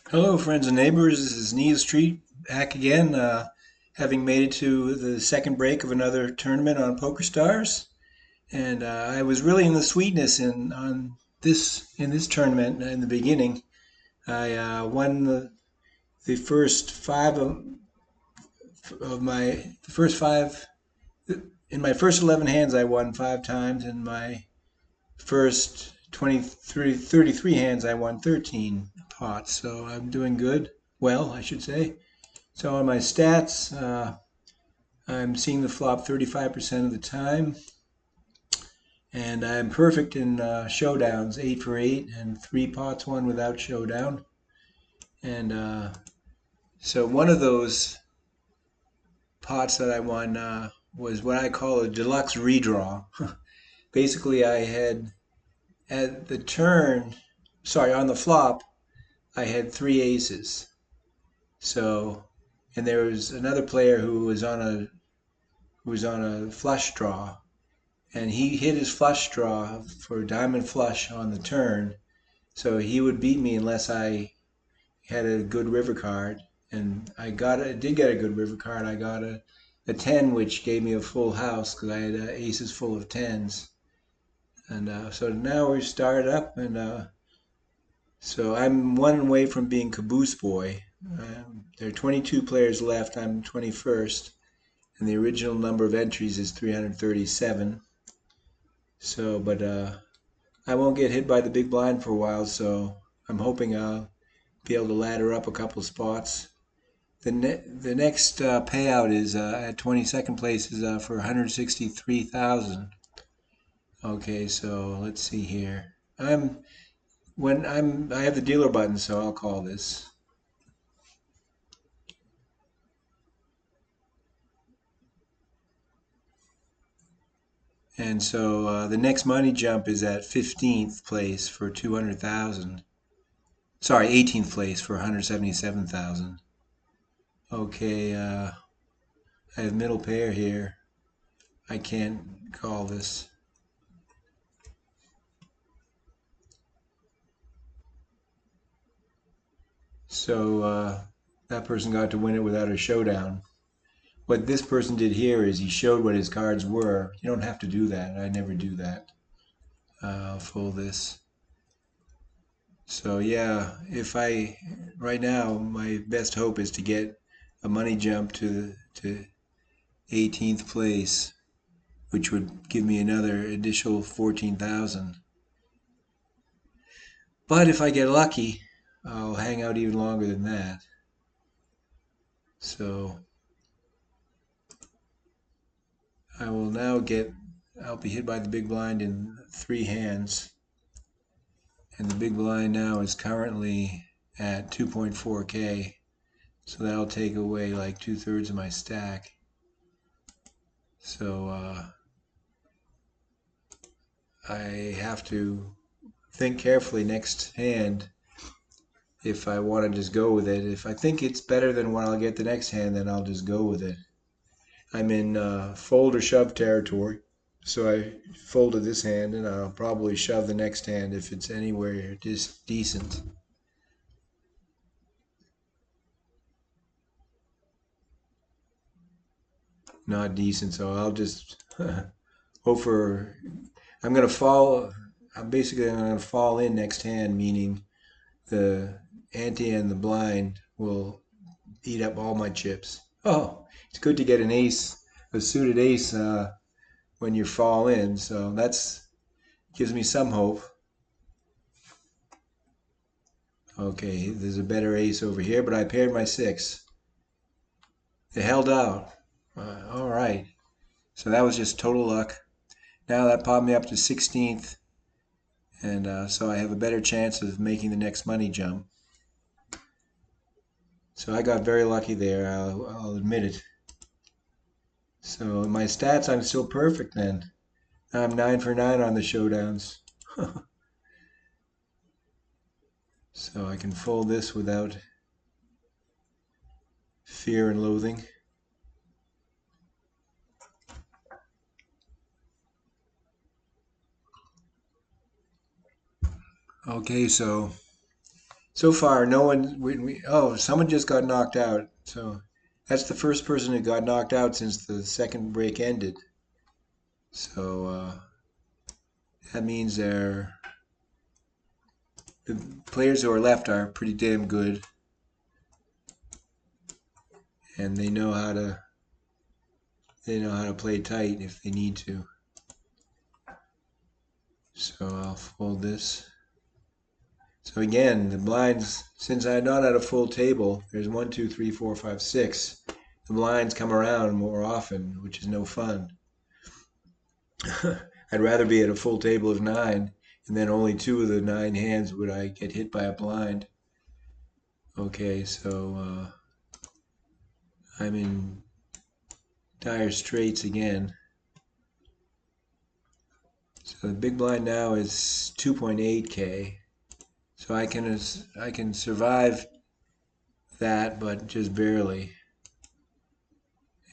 Hello, friends and neighbors. This is Nia Street back again, having made it to the second break of another tournament on PokerStars, and I was really in the sweetness in this tournament in the beginning. I won the first five of my the first five in my first 11 hands. I won five times. In my first 33 hands, I won 13 pots. So I'm doing good. Well, I should say. So on my stats, I'm seeing the flop 35% of the time, and I'm perfect in showdowns, 8 for 8, and three pots won without showdown. And so one of those pots that I won was what I call a deluxe redraw. Basically, I had at the turn, sorry, on the flop, I had three aces. So, and there was another player who was on a flush draw, and he hit his flush draw for diamond flush on the turn, so he would beat me unless I had a good river card. And did get a good river card. I got a 10, which gave me a full house because I had aces full of tens. And so now we're started up, and so I'm one away from being caboose boy. There are 22 players left. I'm 21st, and the original number of entries is 337. So, but I won't get hit by the big blind for a while, so I'm hoping I'll be able to ladder up a couple spots. The next payout is at 22nd place is for 163,000. Okay, so let's see here. I have the dealer button, so I'll call this. And so the next money jump is at 15th place for 200,000. Sorry, 18th place for 177,000. Okay, I have middle pair here. I can't call this. So that person got to win it without a showdown. What this person did here is he showed what his cards were. You don't have to do that. I never do that. I'll fold this. So yeah, right now my best hope is to get a money jump to 18th place, which would give me another additional 14,000. But if I get lucky, I'll hang out even longer than that. So I will now I'll be hit by the big blind in three hands. And the big blind now is currently at 2.4K. So that'll take away like 2/3 of my stack. So I have to think carefully next hand if I want to just go with it. If I think it's better than what I'll get the next hand, then I'll just go with it. I'm in fold or shove territory. So I folded this hand, and I'll probably shove the next hand if it's anywhere just decent. Not decent, so I'll just hope for. I'm gonna fall. I'm gonna fall in next hand, meaning the ante and the blind will eat up all my chips. Oh, it's good to get an ace, a suited ace when you fall in. So that's gives me some hope. Okay, there's a better ace over here, but I paired my six. It held out. All right. So that was just total luck. Now that popped me up to 16th, and so I have a better chance of making the next money jump. So I got very lucky there, I'll admit it. So in my stats, I'm still perfect then. I'm 9 for 9 on the showdowns. So I can fold this without fear and loathing. Okay, so So far, no one. Oh, someone just got knocked out. So that's the first person who got knocked out since the second break ended. So that means the players who are left are pretty damn good, and they know how to play tight if they need to. So I'll fold this. So again, the blinds, since I'm not at a full table, there's 1, 2, 3, 4, 5, 6. The blinds come around more often, which is no fun. I'd rather be at a full table of 9, and then only 2 of the 9 hands would I get hit by a blind. Okay, so I'm in dire straits again. So the big blind now is 2.8K. So I can survive that, but just barely.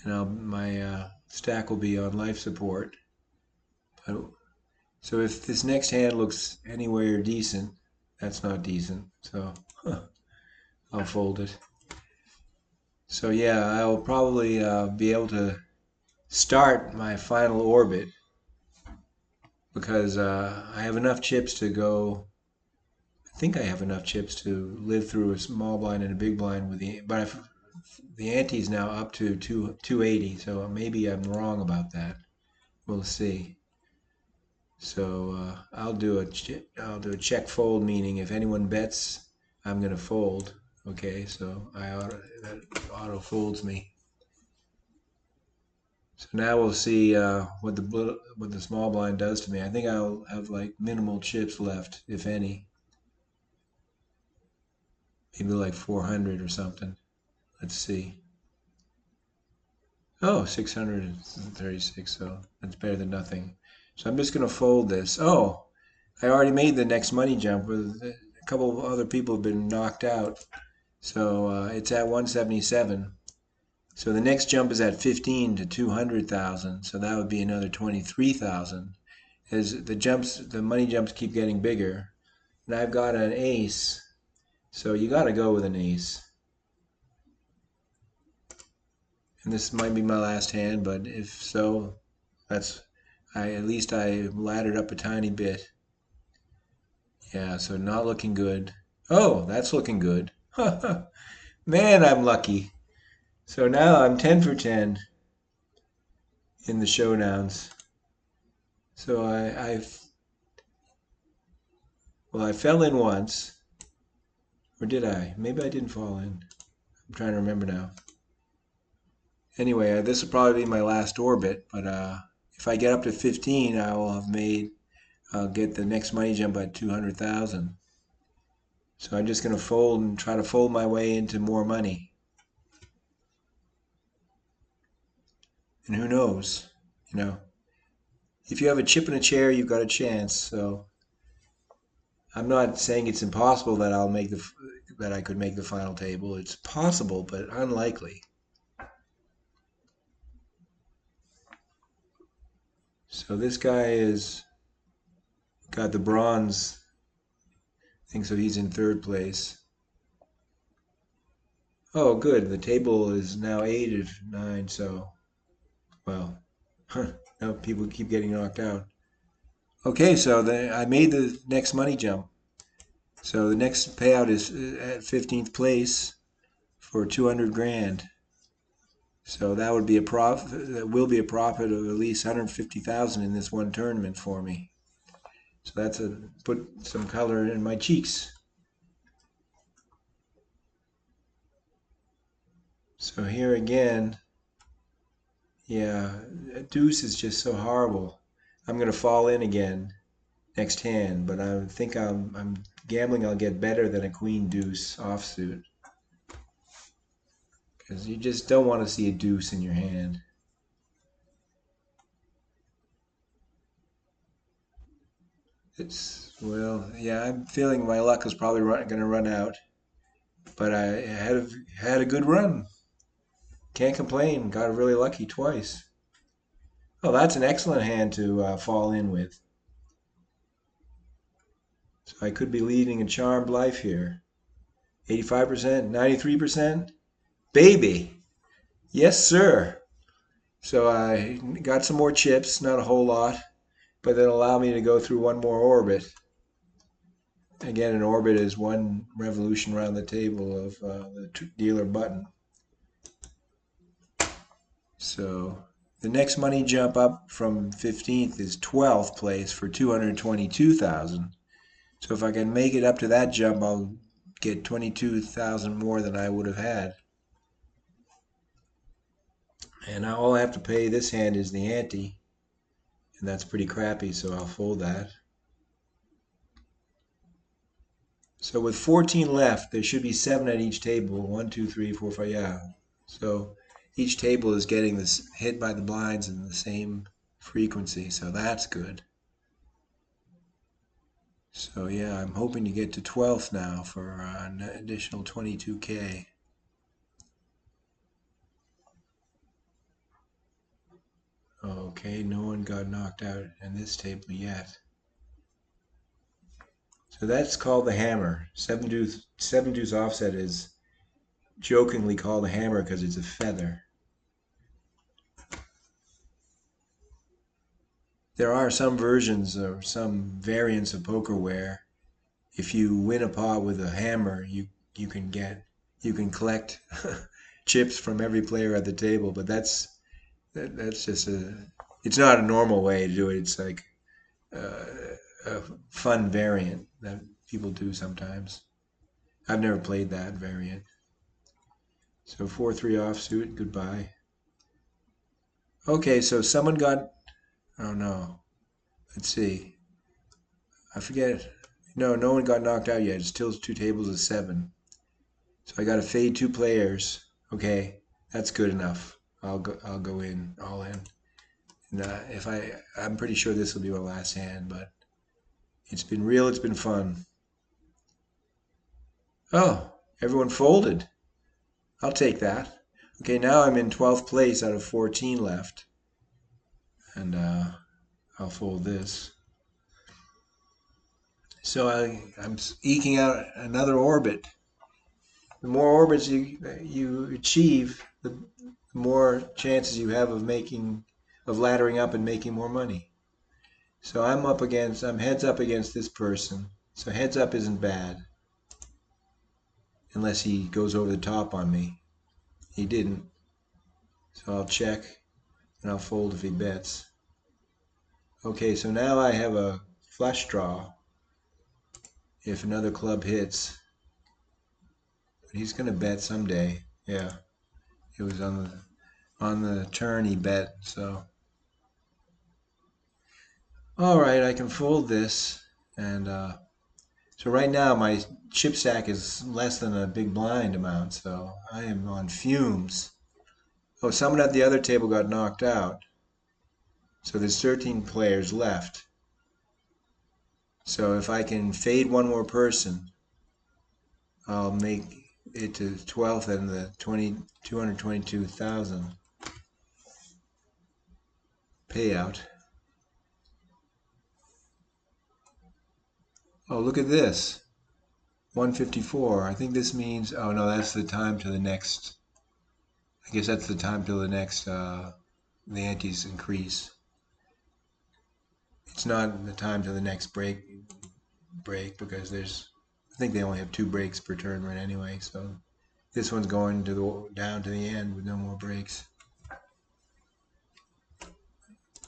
And my stack will be on life support. So if this next hand looks anywhere decent, that's not decent. So I'll fold it. So yeah, I'll probably be able to start my final orbit because I have enough chips to go. I think I have enough chips to live through a small blind and a big blind with but the ante is now up to 280, so maybe I'm wrong about that. We'll see. So I'll do a check fold, meaning if anyone bets, I'm gonna fold. Okay, so that auto folds me. So now we'll see what the small blind does to me. I think I'll have like minimal chips left, if any. Maybe like 400 or something. Let's see. Oh, 636, so that's better than nothing. So I'm just going to fold this. Oh, I already made the next money jump. A couple of other people have been knocked out. So it's at 177. So the next jump is at 15 to 200,000. So that would be another 23,000. As the money jumps keep getting bigger. And I've got an ace. So you got to go with an ace. And this might be my last hand, but if so, at least I laddered up a tiny bit. Yeah, so not looking good. Oh, that's looking good. Man, I'm lucky. So now I'm 10 for 10 in the showdowns. So I fell in once. Or did I? Maybe I didn't fall in. I'm trying to remember now. Anyway, this will probably be my last orbit, but if I get up to 15, I'll get the next money jump at 200,000. So I'm just going to fold and try to fold my way into more money. And who knows, if you have a chip in a chair, you've got a chance. So I'm not saying it's impossible that that I could make the final table. It's possible, but unlikely. So this guy is got the bronze thing, so he's in third place. Oh, good. The table is now 8 of 9, so, well, now people keep getting knocked out. Okay, so I made the next money jump. So the next payout is at 15th place for 200 grand. So that would be a profit. That will be a profit of at least 150,000 in this one tournament for me. So that's put some color in my cheeks. So here again, yeah, a deuce is just so horrible. I'm gonna fall in again next hand, but I think I'm gambling I'll get better than a queen deuce offsuit. Because you just don't want to see a deuce in your hand. Well, yeah, I'm feeling my luck is probably going to run out. But I had a good run. Can't complain. Got really lucky twice. Oh, that's an excellent hand to fall in with. So I could be leading a charmed life here. 85%, 93%. Baby. Yes, sir. So I got some more chips, not a whole lot, but that'll allow me to go through one more orbit. Again, an orbit is one revolution around the table of the dealer button. So the next money jump up from 15th is 12th place for 222,000. So if I can make it up to that jump, I'll get 22,000 more than I would have had. And all I have to pay this hand is the ante, and that's pretty crappy, so I'll fold that. So with 14 left, there should be 7 at each table. 1, 2, 3, 4, 5, yeah. So each table is getting this hit by the blinds in the same frequency, so that's good. So yeah, I'm hoping to get to 12th now for an additional 22K. Okay, no one got knocked out in this table yet. So that's called the hammer. Seven deuce offset is jokingly called a hammer because it's a feather. There are some versions or some variants of poker where if you win a pot with a hammer, you can collect chips from every player at the table, but that's just it's not a normal way to do it. It's like a fun variant that people do sometimes. I've never played that variant. So 4-3 offsuit, goodbye. Okay, so someone got, oh no, let's see. I forget. No, no one got knocked out yet. It's still 2 tables of 7. So I got to fade 2 players. Okay, that's good enough. I'll go in, all in. And I'm pretty sure this will be my last hand, but it's been real, it's been fun. Oh, everyone folded. I'll take that. Okay, now I'm in 12th place out of 14 left. And I'll fold this. So I'm eking out another orbit. The more orbits you achieve, the more chances you have of laddering up and making more money. So I'm heads up against this person. So heads up isn't bad. Unless he goes over the top on me. He didn't. So I'll check and I'll fold if he bets. Okay, so now I have a flush draw if another club hits. But he's going to bet someday. Yeah. It was on the turn he bet, so all right, I can fold this. And so right now my chip stack is less than a big blind amount, so I am on fumes. Oh, someone at the other table got knocked out. So there's 13 players left. So if I can fade one more person, I'll make it to 12th and the 222,000 payout. Oh, look at this. 154. I think this means, oh no, that's the time to the next. I guess that's the time till the next, the antes increase. It's not the time to the next break because I think they only have 2 breaks per tournament anyway, so this one's going down to the end with no more breaks.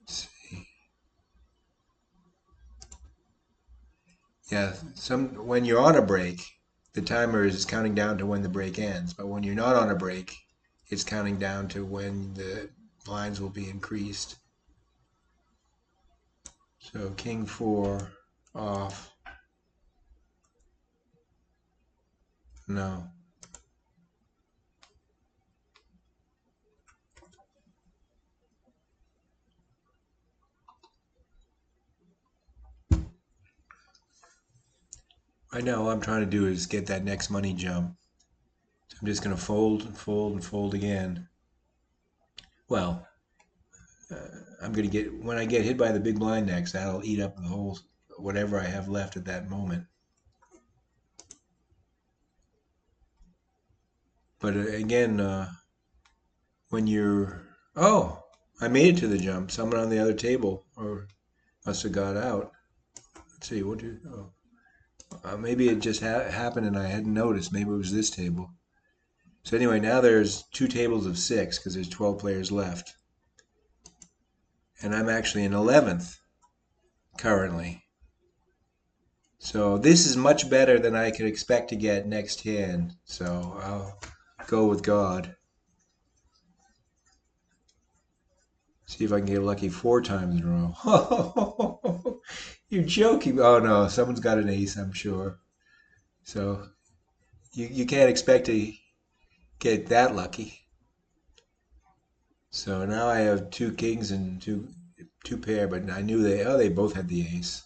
Let's see. Yeah, when you're on a break, the timer is counting down to when the break ends, but when you're not on a break, it's counting down to when the blinds will be increased. So king 4 off. No. Right now all I'm trying to do is get that next money jump. So I'm just going to fold and fold and fold again. Well, I'm going to when I get hit by the big blind next, that'll eat up the whole, whatever I have left at that moment. But again, when you're, oh, I made it to the jump. Someone on the other table, or must have got out. Let's see, what do? Oh, maybe it just happened and I hadn't noticed. Maybe it was this table. So anyway, now there's two tables of 6 because there's 12 players left, and I'm actually in 11th currently. So this is much better than I could expect to get next hand. So I'll go with God. See if I can get lucky 4 times in a row. You're joking. Oh no, someone's got an ace, I'm sure. So you can't expect to get that lucky. So now I have 2 kings and two pair, but I knew they both had the ace.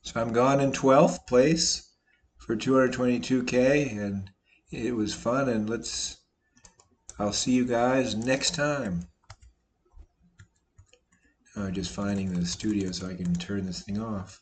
So I'm gone in 12th place for 222K, and it was fun. And I'll see you guys next time. Just finding the studio so I can turn this thing off.